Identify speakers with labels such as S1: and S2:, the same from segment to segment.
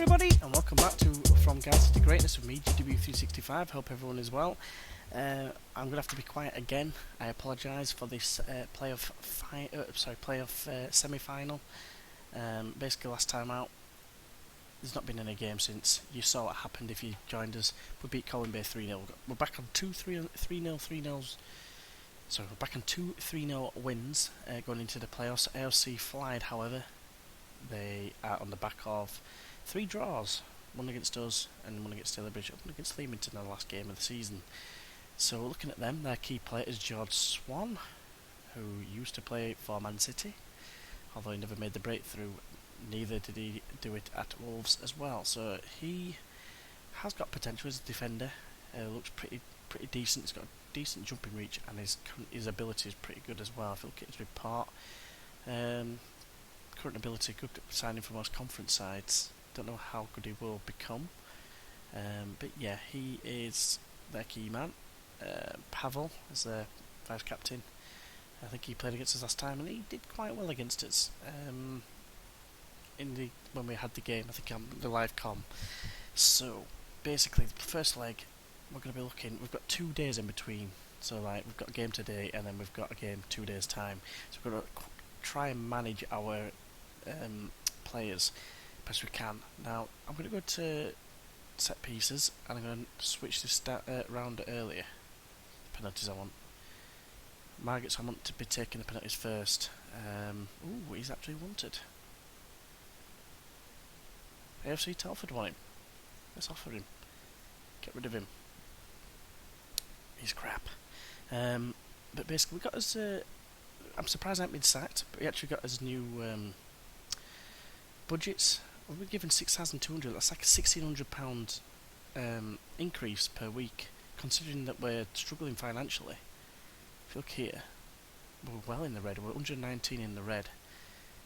S1: everybody, and welcome back to From Guiseley to Greatness with me, GW365. Hope everyone is well. I'm going to have to be quiet again. I apologise for this playoff semi-final. Basically, last time out, there's not been any game since. You saw what happened if you joined us. We beat Colin Bay 3-0. We're back on 3-0. So we're back on 2-3-0 wins going into the playoffs. A.F.C. Fylde, however, they are on the back of 3 draws, one against us and one against Bridge, one against Leamington in the last game of the season. So looking at them, their key player is George Swan, who used to play for Man City, although he never made the breakthrough. Neither did he do it at Wolves as well. So he has got potential as a defender. Looks pretty decent. He's got a decent jumping reach, and his ability is pretty good as well. If you look at his report, current ability, good signing for most conference sides. Don't know how good he will become, but yeah, he is their key man. Pavel is their vice captain. I think he played against us last time, and he did quite well against us. When we had the game, I think on the live com. So basically, the first leg, we're going to be looking. We've got 2 days in between. So like we've got a game today, and then we've got a game 2 days time. So we're going to try and manage our players best we can. Now I'm going to go to set pieces, and I'm going to switch this round earlier. Penalties I want. Margaret's I want to be taking the penalties first. Ooh, he's actually wanted. AFC Telford want him. Let's offer him. Get rid of him. He's crap. But basically we got us. I'm surprised I haven't been sacked, but we actually got us new budgets. We're given 6,200. That's like a £1,600 increase per week, considering that we're struggling financially. If you look here, we're well in the red. We're 119 in the red.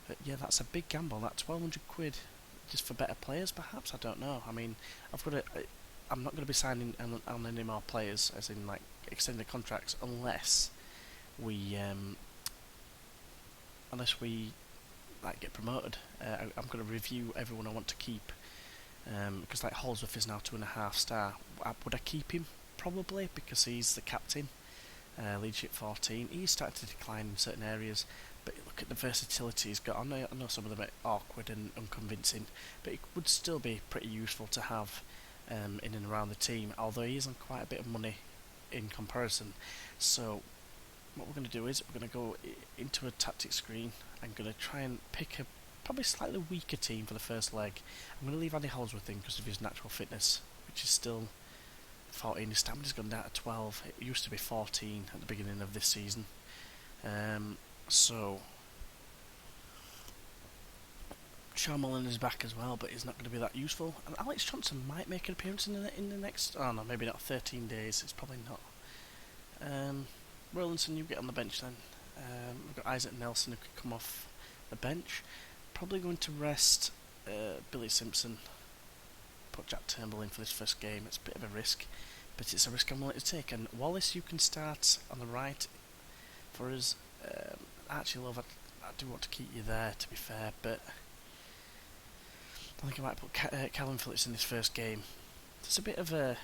S1: But yeah, that's a big gamble. That 1,200 quid just for better players, perhaps. I don't know. I mean, I'm not going to be signing on any more players, as in like extending the contracts, unless we like get promoted. I'm going to review everyone I want to keep, because like Holsworth is now 2.5 star. Would I keep him? Probably, because he's the captain. Leadership 14. He's started to decline in certain areas, but look at the versatility he's got. I know some of them are awkward and unconvincing, but it would still be pretty useful to have in and around the team, although he is on quite a bit of money in comparison. So what we're going to do is we're going to go into a tactic screen. I'm going to try and pick a probably slightly weaker team for the first leg. I'm going to leave Andy Holsworth in because of his natural fitness, which is still 14. His stamina's gone down to 12. It used to be 14 at the beginning of this season. So Charmelin is back as well, but he's not going to be that useful. And Alex Johnson might make an appearance in the next. Oh no, maybe not 13 days. It's probably not. Rollinson, you get on the bench then. We've got Isaac Nelson who could come off the bench. Probably going to rest Billy Simpson. Put Jack Turnbull in for this first game. It's a bit of a risk, but it's a risk I'm willing to take. And Wallace, you can start on the right for us. Actually, love, I do want to keep you there, to be fair, but I think I might put Callum Phillips in this first game. It's a bit of a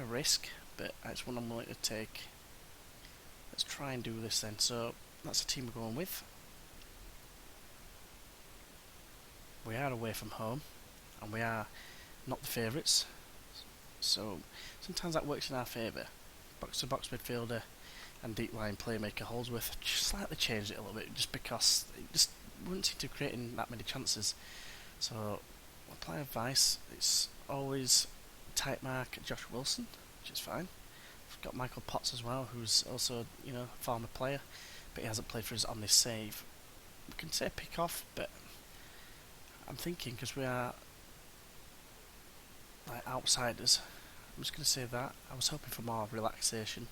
S1: risk, but it's one I'm willing to take. Let's try and do this then. So that's the team we're going with. We are away from home, and we are not the favourites, so sometimes that works in our favour. Box-to-box midfielder and deep line playmaker Holsworth just slightly changed it a little bit, just because it just wouldn't seem to be creating that many chances. So apply advice. It's always tight mark Josh Wilson, which is fine. We've got Michael Potts as well, who's also a former player, but he hasn't played for us on this save. We can say pick off, but I'm thinking, because we are like outsiders, I'm just going to say that. I was hoping for more relaxation,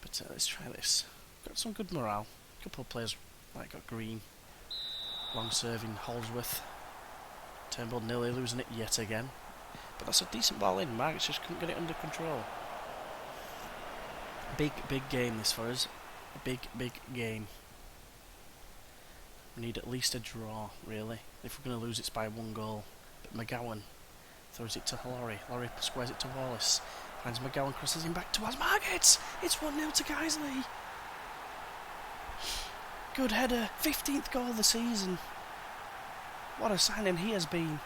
S1: but let's try this. Got some good morale. A couple of players got Green, long serving Holsworth. Turnbull nearly losing it yet again, but that's a decent ball in. Margaret just couldn't get it under control. Big game this for us. A big game. We need at least a draw, really. If we're going to lose, it's by 1 goal. But McGowan throws it to Laurie. Laurie squares it to Wallace. Finds McGowan, crosses him back towards Margate. It's 1-0 to Guiseley. Good header. 15th goal of the season. What a signing he has been.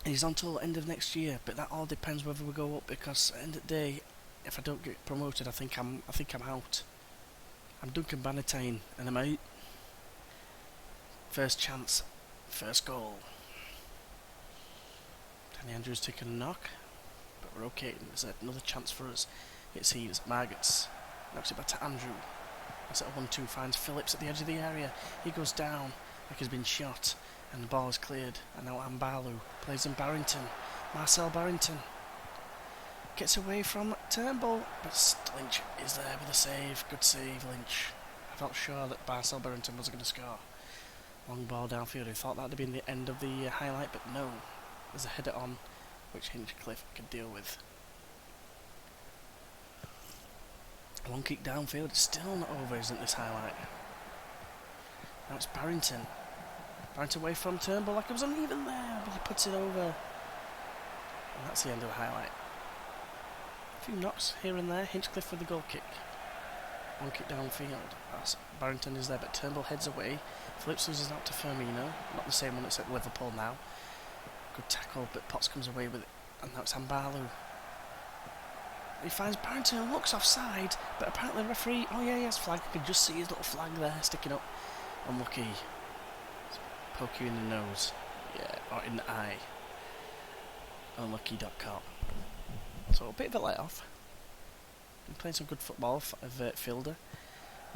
S1: He's on till the end of next year, but that all depends whether we go up, because at the end of the day, if I don't get promoted, I think I'm out. I'm Duncan Bannatyne, and I'm out. First chance, first goal. Danny Andrews taking a knock, but we're okay. There's another chance for us. It's Heaves, Margits, knocks it back to Andrew. That's at a 1-2, finds Phillips at the edge of the area. He goes down like he's been shot, and the ball is cleared. And now Ambalu plays in Barrington. Marcel Barrington gets away from Turnbull, but Lynch is there with a save. Good save, Lynch. I felt sure that Marcel Barrington wasn't going to score. Long ball downfield. I thought that would have been the end of the highlight, but no. There's a header on, which Hinchcliffe could deal with. Long kick downfield. It's still not over, isn't this highlight? Now it's Barrington. Barrington away from Turnbull like it was uneven there, but he puts it over. And that's the end of the highlight. A few knocks here and there. Hinchcliffe with the goal kick. One kick downfield. Barrington is there, but Turnbull heads away. Phillips loses out to Firmino. Not the same one that's at Liverpool now. Good tackle, but Potts comes away with it. And now it's Ambalu. He finds Barrington and looks offside, but apparently the referee... Oh yeah, he has flag. You can just see his little flag there sticking up. Unlucky. Poke you in the nose. Yeah, or in the eye. Unlucky.com. So a bit of a let-off. Been playing some good football of Fylde.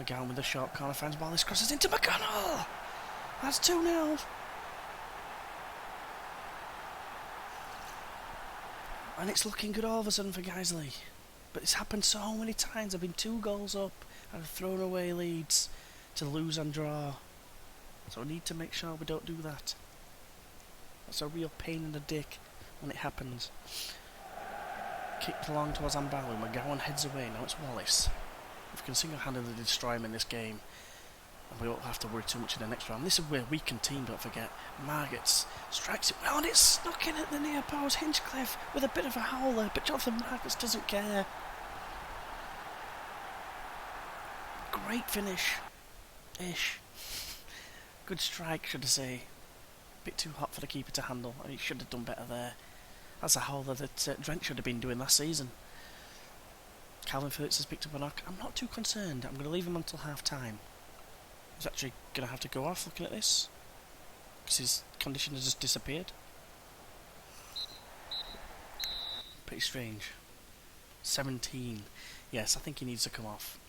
S1: McGowan with the short corner finds ball. This crosses into McConnell. That's 2-0. And it's looking good all of a sudden for Guiseley. But it's happened so many times. I've been 2 goals up and I've thrown away leads to lose and draw. So I need to make sure we don't do that. That's a real pain in the dick when it happens. Kicked along towards Ambalu. McGowan heads away. Now it's Wallace. If we can single-handedly destroy him in this game, and we won't have to worry too much in the next round. This is where we weakened team, don't forget. Margits strikes it well, and it's snuck in at the near post. Hinchcliffe with a bit of a howler, but Jonathan Margits doesn't care. Great finish. Ish. Good strike, should I say. Bit too hot for the keeper to handle. I mean, he should have done better there. That's a howler that Drent should have been doing last season. Calvin Phillips has picked up a knock. I'm not too concerned. I'm going to leave him until half-time. He's actually going to have to go off looking at this, because his condition has just disappeared. Pretty strange. 17. Yes, I think he needs to come off.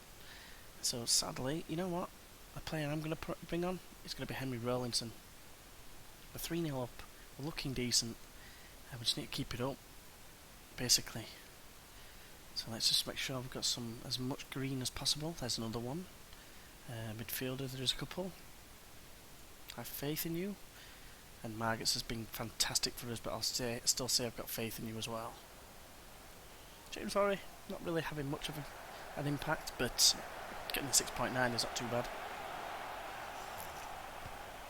S1: So sadly, you know what? The player I'm going to bring on is going to be Henry Rowlinson. We're 3-0 up. We're looking decent. We just need to keep it up, basically. So let's just make sure we've got as much green as possible. There's another one. Midfielder, there's a couple. I have faith in you. And Margits has been fantastic for us, but I'll still say I've got faith in you as well. James Horry, not really having much of an impact, but getting the 6.9 is not too bad.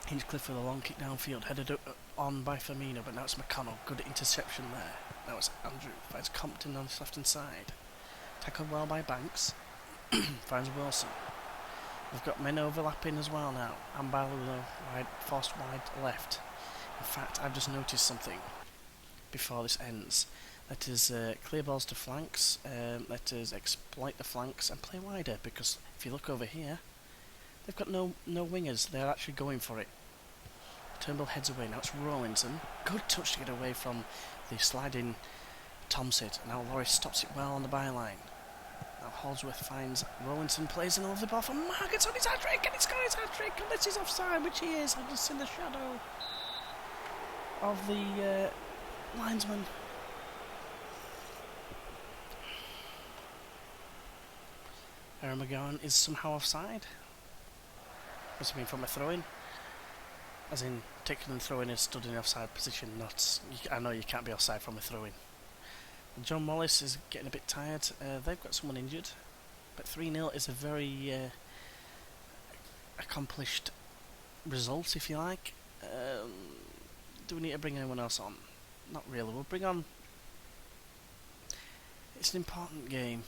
S1: Hinchcliffe with a long kick downfield, headed on by Firmino, but now it's McConnell. Good interception there. Now it's Andrew. Finds Compton on his left-hand side. Tackled well by Banks. Finds Wilson. We've got men overlapping as well now. Ambalu forced wide left. In fact, I've just noticed something before this ends. Let us clear balls to flanks. Let us exploit the flanks and play wider, because if you look over here, they've got no wingers. They're actually going for it. Turnbull heads away. Now it's Rawlinson. Good touch to get away from the sliding Thompson. Now Loris stops it well on the byline. Now Holdsworth finds Rawlinson, plays an lovely ball from Margits on his hat-trick, and he's got his hat-trick unless he's offside, which he is. I just in the shadow of the linesman. Aaron McGowan is somehow offside. Must have been from a throw-in. As in, taking and throwing is stood in the offside position, not... I know you can't be offside from a throw-in. John Wallace is getting a bit tired. They've got someone injured. But 3-0 is a very accomplished result, if you like. Do we need to bring anyone else on? Not really. We'll bring on... It's an important game,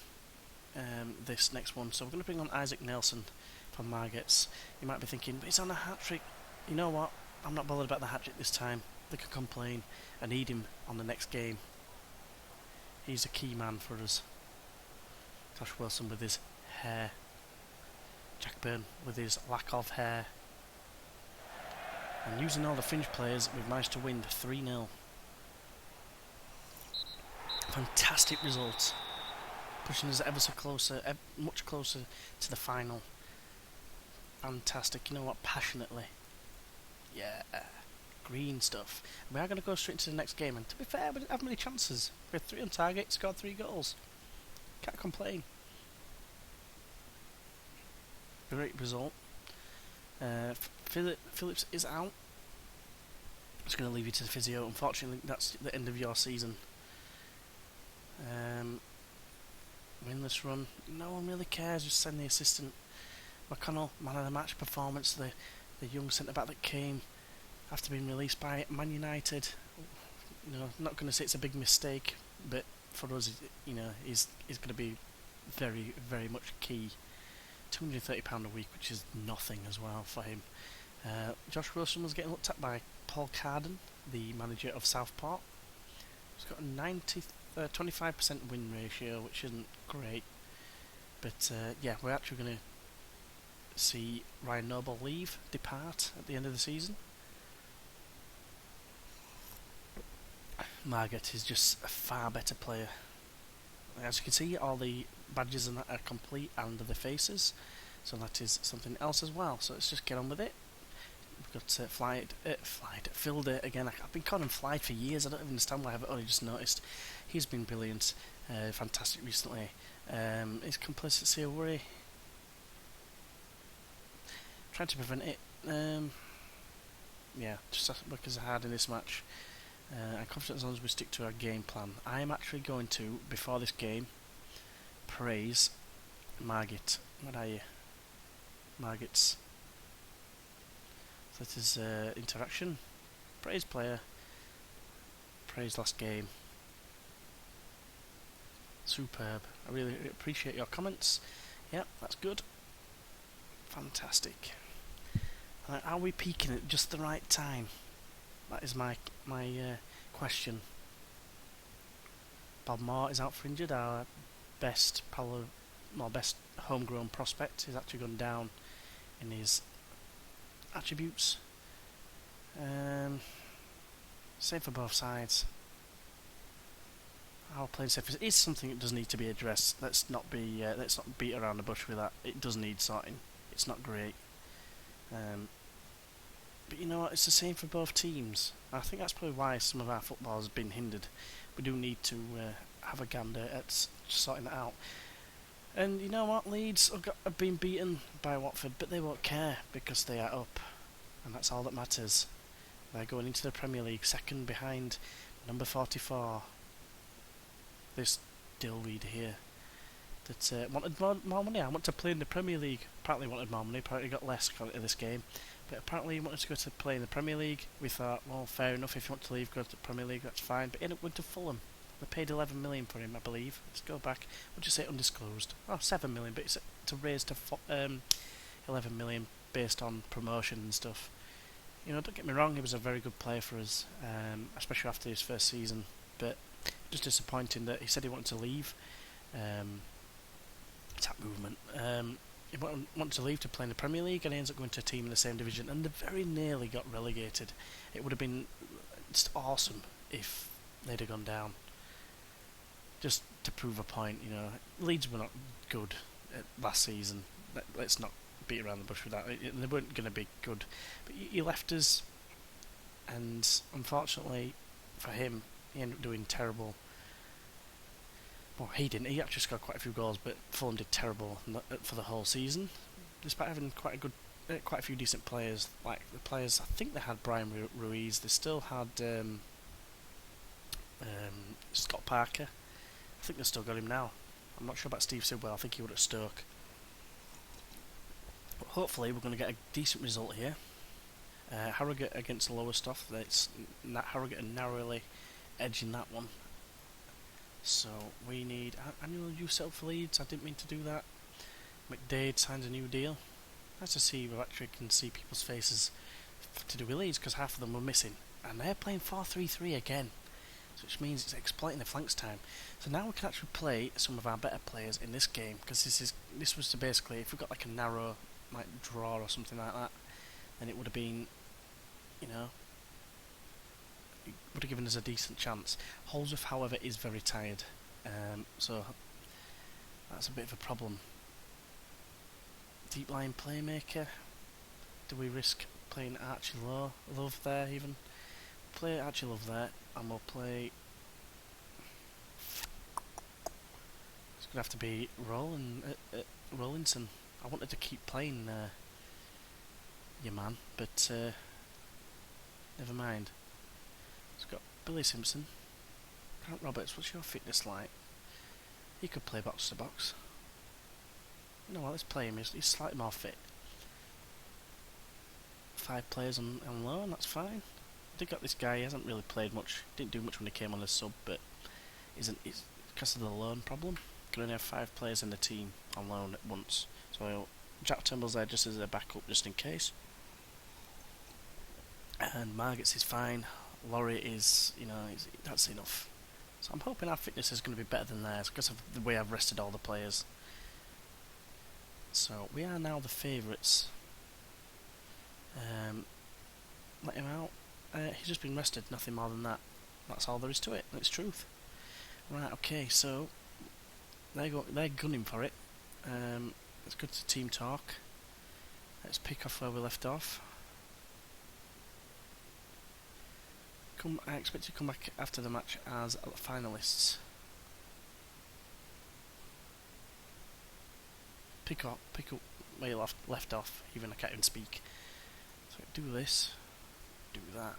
S1: this next one, so we're going to bring on Isaac Nelson from Margate. You might be thinking, but he's on a hat-trick. You know what? I'm not bothered about the hat-trick this time. They could complain. I need him on the next game. He's a key man for us. Josh Wilson with his hair. Jack Byrne with his lack of hair. And using all the fringe players, we've managed to win 3-0. Fantastic result. Pushing us ever so closer, much closer to the final. Fantastic. You know what? Passionately. Yeah. Green stuff. We are going to go straight into the next game, and to be fair, we didn't have many chances. We had 3 on target, scored 3 goals. Can't complain. Great result. Phillips is out. Just going to leave you to the physio. Unfortunately, that's the end of your season. Winless run. No one really cares. Just send the assistant. McConnell, man of the match performance. The young centre back that came after being released by Man United. You know, I'm not going to say it's a big mistake, but for us, you know, he's going to be very, very much key. £230 a week, which is nothing as well for him. Josh Wilson was getting looked at by Paul Carden, the manager of Southport. He's got a 25% win ratio, which isn't great. But yeah, we're actually going to see Ryan Noble depart at the end of the season. Margaret is just a far better player. As you can see, all the badges and that are complete and the faces, so that is something else as well. So let's just get on with it. We've got Fylde again. I've been calling him Flyde for years. I don't even understand why. I've only just noticed. He's been brilliant, fantastic recently. His complicity a worry. Trying to prevent it. Yeah, just work as hard in this match. I'm confident as long as we stick to our game plan. I am actually going to, before this game, praise Margate. What are you? Margate's. So that is interaction. Praise player. Praise last game. Superb. I really appreciate your comments. Yeah, that's good. Fantastic. Are we peaking at just the right time? That is my question. Bob Moore is out for injured. Our best homegrown prospect has actually gone down in his attributes. Same for both sides. Our playing safe is something that does need to be addressed. Let's not beat around the bush with that. It does need sorting. It's not great. But you know what, it's the same for both teams. I think that's probably why some of our football has been hindered. We do need to have a gander at sorting it out. And you know what, Leeds have been beaten by Watford, but they won't care because they are up. And that's all that matters. They're going into the Premier League, second behind number 44. This Dilreed here. That wanted more money. I want to play in the Premier League. Apparently wanted more money, apparently got less of this game. But apparently he wanted to go to play in the Premier League. We thought, well, fair enough, if you want to leave, go to the Premier League, that's fine. But he ended up going to Fulham. They paid 11 million for him, I believe. Let's go back. We'll just say undisclosed. Oh, 7 million, but it's to raise to 11 million based on promotion and stuff. You know, don't get me wrong, he was a very good player for us, especially after his first season. But just disappointing that he said he wanted to leave. Tap movement. He wanted to leave to play in the Premier League, and he ends up going to a team in the same division, and they very nearly got relegated. It would have been just awesome if they'd have gone down. Just to prove a point, you know, Leeds were not good last season. Let's not beat around the bush with that. They weren't going to be good, but he left us, and unfortunately for him, he ended up doing terrible. Well, he didn't. He actually scored quite a few goals, but Fulham did terrible for the whole season, despite having quite a few decent players. Like the players, I think they had Brian Ruiz. They still had Scott Parker. I think they've still got him now. I'm not sure about Steve Sidwell. I think he would at Stoke. But hopefully we're going to get a decent result here. Harrogate against Lowestoft. That's Harrogate are narrowly edging that one. So we need annual use settled for Leeds. I didn't mean to do that. McDade signs a new deal. Nice to see we actually can see people's faces to do with Leeds, because half of them were missing. And they're playing 4-3-3 again, which means it's exploiting the flanks time. So now we can actually play some of our better players in this game, because this was to basically, if we got like a narrow like draw or something like that, then it would have been, you know, it would have given us a decent chance. Holsworth, however, is very tired, so that's a bit of a problem. Deep line playmaker. Do we risk playing Archie Love there even? Play Archie Love there, and we'll play. It's gonna have to be Rollinson. I wanted to keep playing your man, but never mind. It's got Billy Simpson. Grant Roberts, what's your fitness like? He could play box to box. You know what, let's play him. He's slightly more fit. 5 players on loan, that's fine. I did got this guy, he hasn't really played much. Didn't do much when he came on as sub, but it's because of the loan problem. Can only have 5 players in the team on loan at once. So Jack Turnbull's there just as a backup, just in case. And Margits is fine. Laurie is, you know, that's enough. So I'm hoping our fitness is going to be better than theirs because of the way I've rested all the players. So we are now the favourites. Let him out. He's just been rested, nothing more than that. That's all there is to it, and it's truth. Right, okay, so they're gunning for it. Let's go to team talk. Let's pick off where we left off. I expect to come back after the match as finalists. Pick up where you left off. Even I can't even speak. So do this, do that,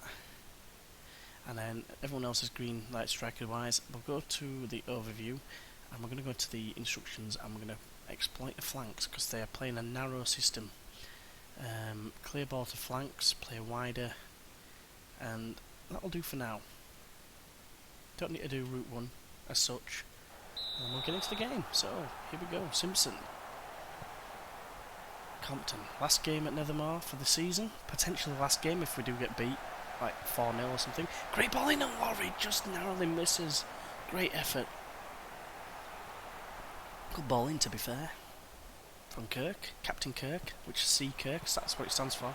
S1: and then everyone else is green, like striker wise. We'll go to the overview, and we're going to go to the instructions, and we're going to exploit the flanks because they are playing a narrow system. Clear ball to flanks, play wider, and that'll do for now. Don't need to do route 1 as such. And we'll get into the game. So here we go. Simpson. Compton. Last game at Nethermore for the season. Potentially last game if we do get beat, like 4-0 or something. Great ball in, and Laurie just narrowly misses. Great effort. Good ball in, to be fair. From Kirk, Captain Kirk, which is C Kirk, so that's what it stands for.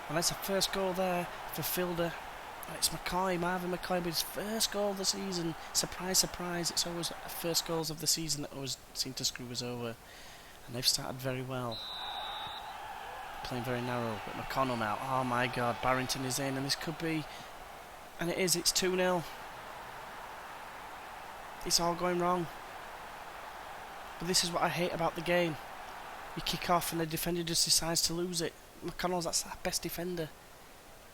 S1: And that's the first goal there for Fylde. It's McCoy, Marvin McCoy, with his first goal of the season. Surprise, surprise, it's always first goals of the season that always seem to screw us over. And they've started very well. Playing very narrow, but McConnell now. Oh my god, Barrington is in, and this could be... And it is, it's 2-0. It's all going wrong. But this is what I hate about the game. You kick off and the defender just decides to lose it. McConnell's that's our best defender.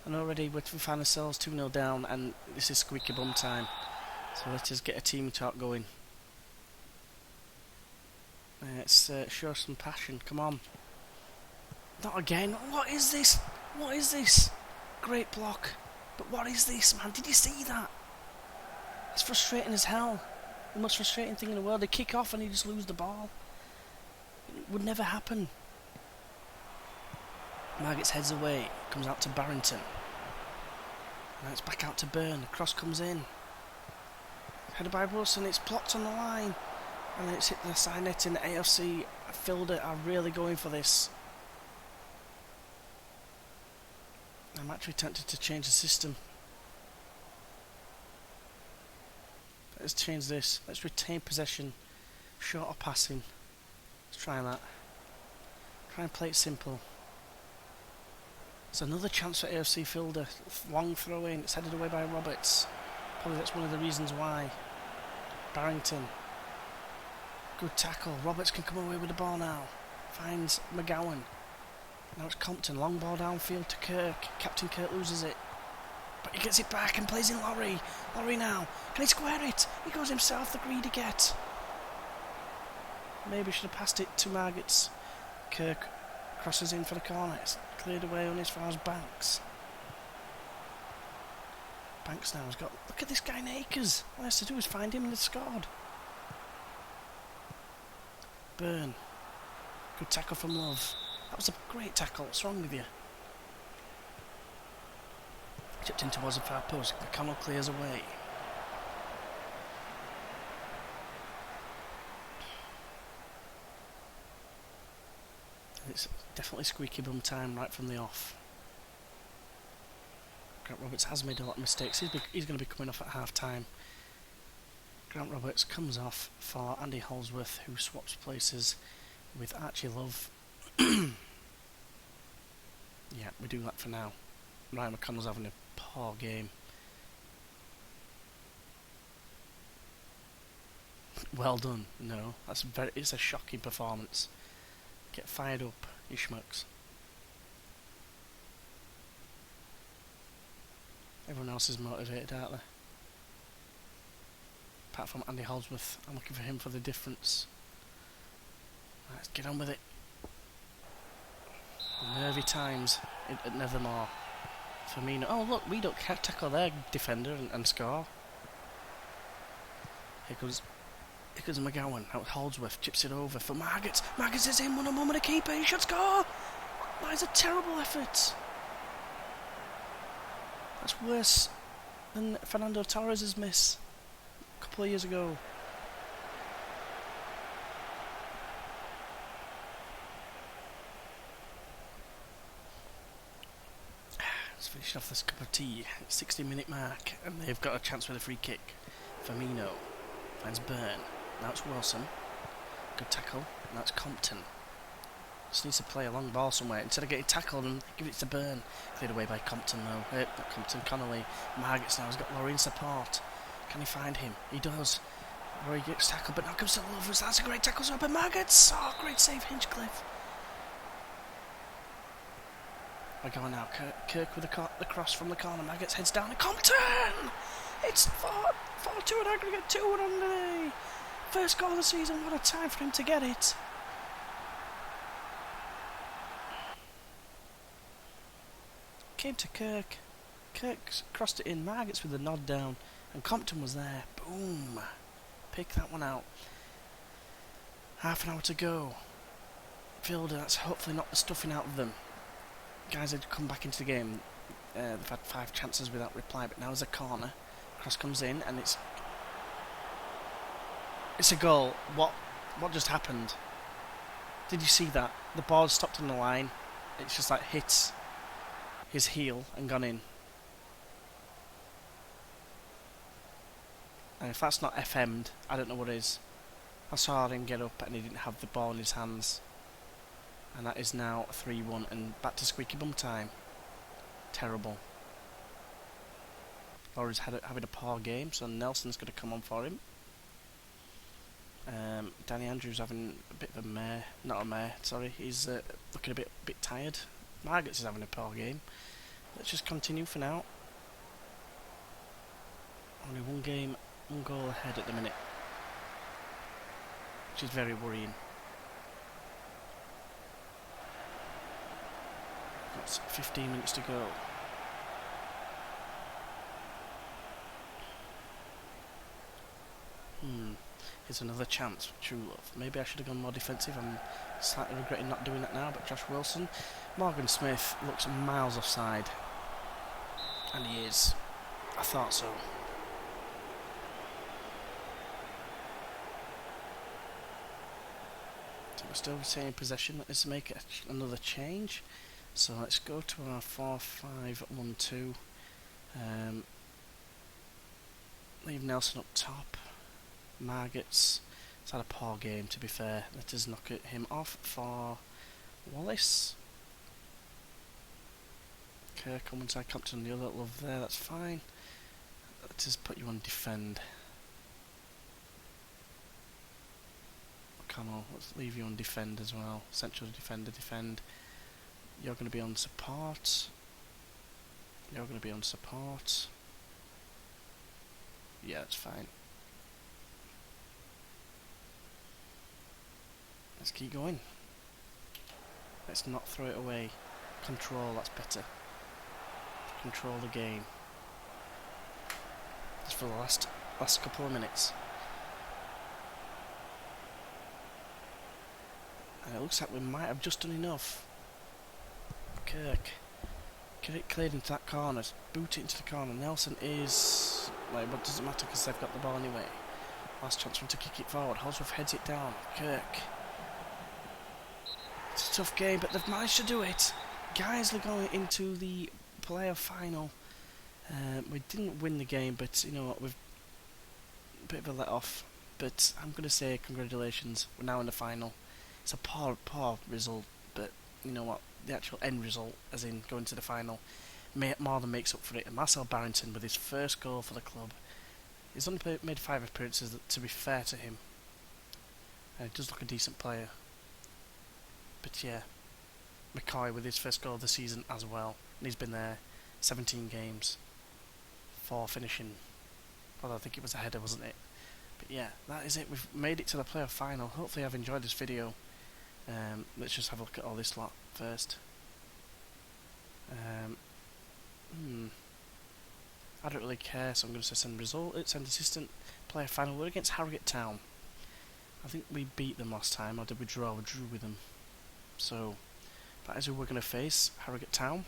S1: And already we find ourselves 2-0 down, and this is squeaky bum time. So let us get a team talk going. Let's show some passion, come on. Not again, what is this? What is this? Great block. But what is this, man? Did you see that? It's frustrating as hell. The most frustrating thing in the world. They kick off and they just lose the ball. It would never happen. Margits heads away, comes out to Barrington. Now it's back out to Byrne, the cross comes in. Headed by Wilson, it's blocked on the line. And then it's hit the side net in the A.F.C. Fylde are really going for this. I'm actually tempted to change the system. Let's change this. Let's retain possession. Shorter passing. Let's try that. Try and play it simple. It's another chance for AFC Fylde. Long throw in. It's headed away by Roberts. Probably that's one of the reasons why. Barrington. Good tackle. Roberts can come away with the ball now. Finds McGowan. Now it's Compton. Long ball downfield to Kirk. Captain Kirk loses it. But he gets it back and plays in Laurie. Laurie now. Can he square it? He goes himself, the greedy get. Maybe should have passed it to Margaret's. Kirk crosses in for the corner. It's cleared away on as far as Banks. Banks now has got... Look at this guy in acres. All he has to do is find him and they've scored. Byrne. Good tackle from Love. That was a great tackle. What's wrong with you? Chipped in towards the far post. McConnell clears away. It's definitely squeaky bum time right from the off. Grant Roberts has made a lot of mistakes. He's going to be coming off at half time. Grant Roberts comes off for Andy Holdsworth, who swaps places with Archie Love. Yeah, we do that for now. Ryan McConnell's having a poor game. Well done. No, it's a shocking performance. Get fired up, you schmucks. Everyone else is motivated, aren't they? Apart from Andy Holdsworth, I'm looking for him for the difference. Right, let's get on with it. Nervy times at Nethermore. Firmino. Oh look, we don't tackle their defender and score. Here goes McGowan. Out Holdsworth, chips it over for Margate. Margate is in 1-on-1 with the keeper. He should score. That is a terrible effort. That's worse than Fernando Torres' miss a couple of years ago. Let's finish off this cup of tea. 60-minute mark, and they've got a chance with a free kick. Firmino finds Byrne. Now it's Wilson. Good tackle. Now it's Compton. Just needs to play a long ball somewhere. Instead of getting tackled and give it to Byrne. Cleared away by Compton though. Not Compton, Connolly. Margates now has got Laurie in support. Can he find him? He does. Laurie gets tackled, but now comes to Lovers. That's a great tackle so by Margates. Oh, great save, Hinchcliffe. We're going now. Kirk with the cross from the corner. Margates heads down. And Compton! It's 4-2 and aggregate 2-1 on the first goal of the season. What a time for him to get it. Came to Kirk. Kirk crossed it in. Margates with the nod down. And Compton was there. Boom. Pick that one out. Half an hour to go. Fylde, that's hopefully not the stuffing out of them. Guys had come back into the game. They've had 5 chances without reply, but now there's a corner. Cross comes in, and it's a goal. What just happened? Did you see that? The ball stopped on the line. It's just like hits his heel and gone in. And if that's not FM'd, I don't know what is. I saw him get up and he didn't have the ball in his hands. And that is now 3-1 and back to squeaky bum time. Terrible. Laurie's having a poor game, so Nelson's going to come on for him. Danny Andrews having a bit of a mare. Not a mare, sorry. He's looking a bit tired. Margates is having a poor game. Let's just continue for now. Only one goal ahead at the minute. Which is very worrying. Got 15 minutes to go. Here's another chance for True Love. Maybe I should have gone more defensive. I'm slightly regretting not doing that now, but Josh Wilson. Morgan Smith looks miles offside. And he is. I thought so. So we're still retaining possession. Let's make another change. So let's go to our 4-5-1-2. Leave Nelson up top. Margates has had a poor game, to be fair. Let us knock him off for Wallace. Kirk on one side, Compton on the other. Love there, that's fine. Let us put you on defend. O'Connell, let's leave you on defend as well. Central defender, defend. You're going to be on support. You're going to be on support. Yeah, that's fine. Let's keep going. Let's not throw it away. Control, that's better. Control the game. Just for the last couple of minutes. And it looks like we might have just done enough. Kirk. Get it cleared into that corner. Boot it into the corner. Nelson is... Like, but it doesn't matter because they've got the ball anyway. Last chance for him to kick it forward. Holsworth heads it down. Kirk. It's a tough game, but they've managed to do it. Guiseley going into the playoff final. We didn't win the game, but you know what, we've a bit of a let off. But I'm going to say congratulations. We're now in the final. It's a poor result, but you know what, the actual end result, as in going to the final, more than makes up for it. And Marcel Barrington with his first goal for the club. He's only made 5 appearances, to be fair to him. And he does look a decent player. But yeah, McCoy with his first goal of the season as well. And he's been there 17 games. 4 finishing. Although I think it was a header, wasn't it? But yeah, that is it. We've made it to the playoff final. Hopefully I've enjoyed this video. Let's just have a look at all this lot first. I don't really care, so I'm going to say send result, send assistant, player final. We're against Harrogate Town. I think we beat them last time, or did we draw? We drew with them. So, that is who we're going to face, Harrogate Town.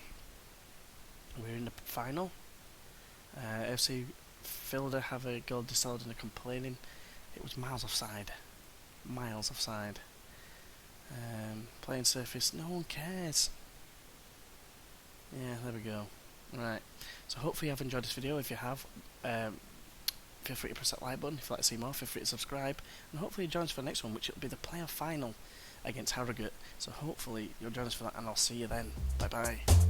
S1: We're in the final. A.F.C. Fylde have a goal disallowed and a complaining. It was miles offside. Miles offside. Playing surface, no one cares. Yeah, there we go. Right, so hopefully you've enjoyed this video. If you have, feel free to press that like button. If you'd like to see more, feel free to subscribe. And hopefully you join us for the next one, which will be the playoff final against Harrogate. So hopefully you'll join us for that, and I'll see you then. Bye bye.